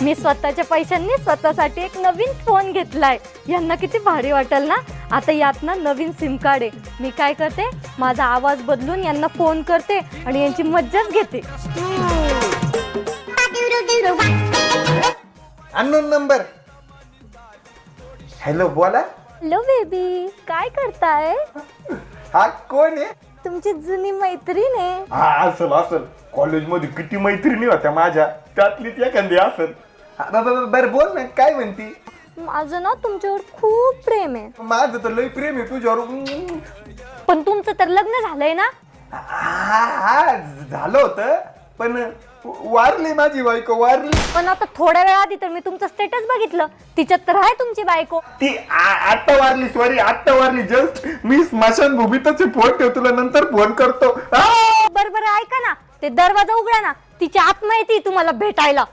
मी स्वतःच्या पैशांनी स्वतःसाठी एक नवीन फोन घेतलाय. यांना किती भारी वाटेल ना. आता यात ना नवीन सिम कार्ड आहे. मी काय करते, माझा आवाज बदलून यांना फोन करते आणि यांची मज्जाच घेते. Unknown number. हॅलो, बोला. हॅलो बेबी, काय करताय? हा कोण आहे? तुमची जुनी मैत्रीण आहे. हा, असल कॉलेजमध्ये किती मैत्रिणी होत्या माझ्या, त्यातलीच एखादी असल. बरं बोल ना, काय म्हणती? माझं ना तुमच्यावर खूप प्रेम आहे. माझं तर लय प्रेम आहे तुझ्यावर. पण तुमचं तर लग्न झालंय ना? हा झालं होतं, पण वारली माझी बायको, वारली. पण आता थोड्या वेळा आधी तर मी तुमचं स्टेटस बघितलं, तिच्यात तर आहे तुमची बायको. ती आत्ता वारली, सॉरी आत्ता वारली. जस्ट मी स्मशानभूमीतच फोन ठेव, तुला नंतर फोन करतो. बरं ऐका ना, ते दरवाजा उघडा ना, तिची आत्मा येते तुम्हाला भेटायला.